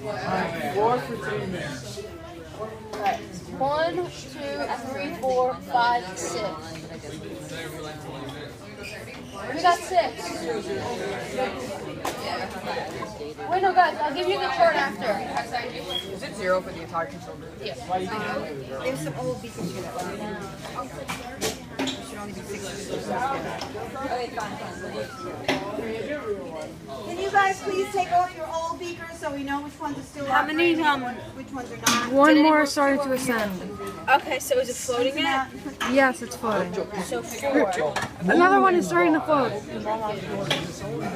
4 for 3 minutes. Alright. 1, 2, 3, 4, 5, 6. We got 6. Wait, no, guys, I'll give you the chart after. Is it 0 for the entire control group? Yes. There's some old beacons here that should only be 6. Okay, fine. Can you guys please take off your old beakers so we know which ones are still How many, which ones are not? One more starting to ascend. Okay, so is it floating yet? Yes, it's floating. So 4. Another one is starting to float.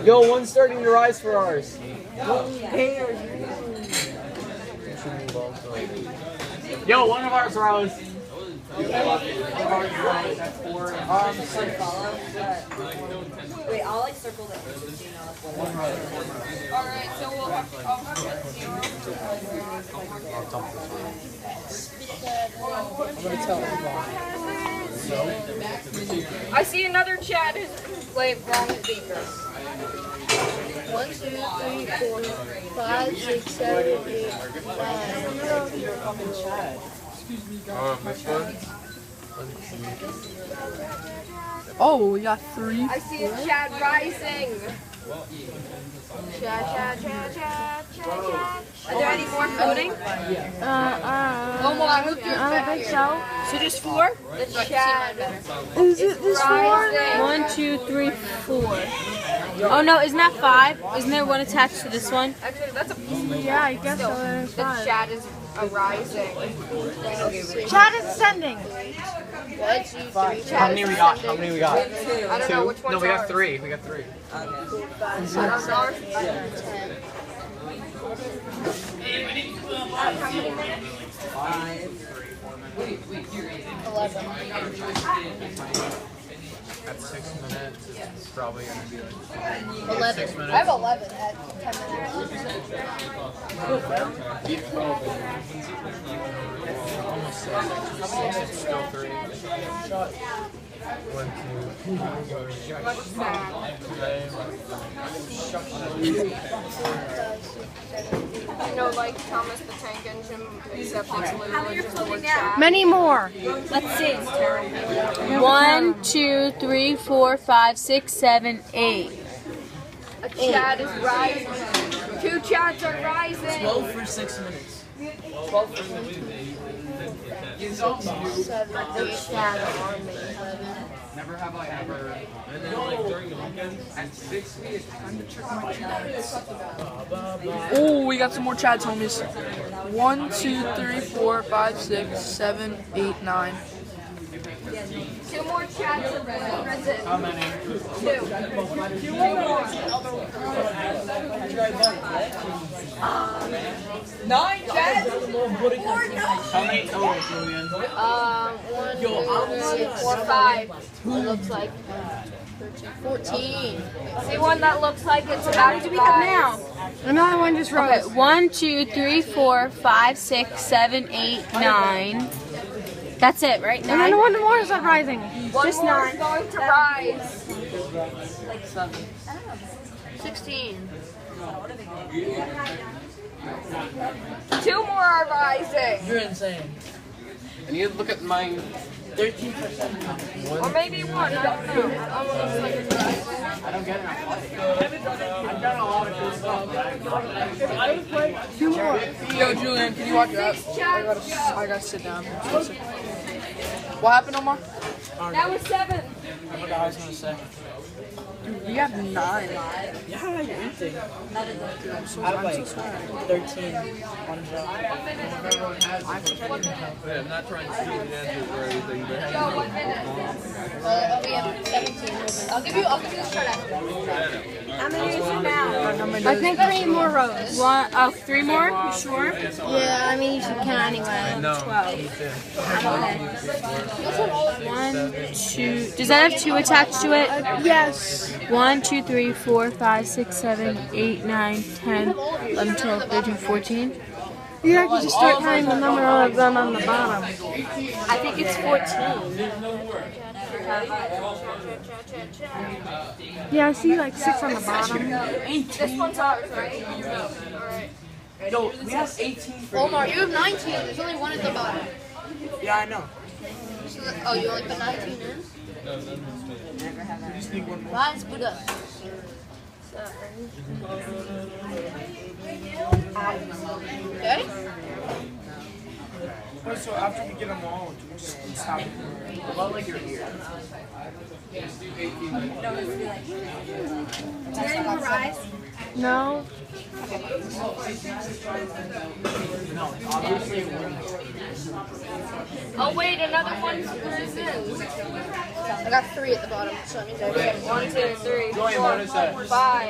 Yo, one's starting to rise for ours. Yo, one of ours rose. That's 4. Wait, I'll like circle them. Alright, so I'll have I see another Chad who's playing wrong with beaker. 1, 2, 3, 4, 5, 6, 7, 8, 9. Oh, we got 3. I see a Chad rising. Chad. Are there any more floating? I don't think so. So just 4? The Chad. Is it this 4? 1, 2, 3, 4. Oh no, isn't that 5? Isn't there one attached to this one? Actually, that's a Yeah, I guess so. There's The 5. Chad is rising. Chad is ascending. 1, 2, 3, How many we got? How many we got? I don't know which one's No, we got ours. 3. We got 3. 4, 5, 6, 7, 8, 10. 11. At 6 minutes, it's probably going to be like 11. 6 minutes. I have 11 at 10 minutes. Almost 6. 6 is still 3. 1, 2, You know, like Thomas the Tank Engine, except it's literally just one Chad. Many more. Let's see. 1, 2, 3, 4, 5, 6, 7, 8. A Chad is rising. 2 Chads are rising. 12 for 6 minutes. 12 for 6 minutes. 7, 8, 9. Never have I ever. And then, like, during the weekends, at 6 feet, it's time to check my chads. Oh, we got some more Chads, homies. 1, 2, 3, 4, 5, 6, 7, 8, 9. 2 more Chads are risen. How many? 2. 2 more. 9 Chads? How many total, Julian? 1, 2, 3, 4, 5. It looks like 13, 14. See one that looks like it's about to rise. Another one just rose. Okay, 1, 2, 3, 4, 5, 6, 7, 8, 9. That's it, right? And then one more is not rising. One Just more 9. is going to rise. 16. 2 more are rising. You're insane. And you look at mine. 13%. Or maybe 1. I don't know. Almost like it's rising. I don't get it. I've done a lot of cool stuff. 2 more. Yo, Julian, can you walk out? I gotta sit down. What happened, Omar? That was 7. I forgot what I was going to say. Dude, we have 9. Yeah, you're empty. Out of like 13. One job. I'm not trying to steal the answers or anything, but Yo, 1 minute. We have 17. I'll give you this chart after. How many is it now? I think 3 more rows. 3 more? You sure? Yeah, I mean you should count anyway. no. 12. 1, 2. Does that have 2 attached to it? Yes. 1, 2, 3, 4, 5, 6, 7, 8, 9, 10, 11, 12, 13, 14. You have to just start counting the number of them on the bottom. I think it's 14. Yeah, I see like 6 on the bottom. This one's ours, right? Alright. Yo, we have 18 for Omar, you have 19. There's only one at the bottom. Yeah, I know. So oh, you only put 19 in? We just need one more. Mine's Buddha. Okay? Wait, so after we get them all, do we just stop? About like your ear. No. Oh wait, another one screws in. I got 3 at the bottom, so that means I have 1, 2, 3, Joey, notice that. 4, 5.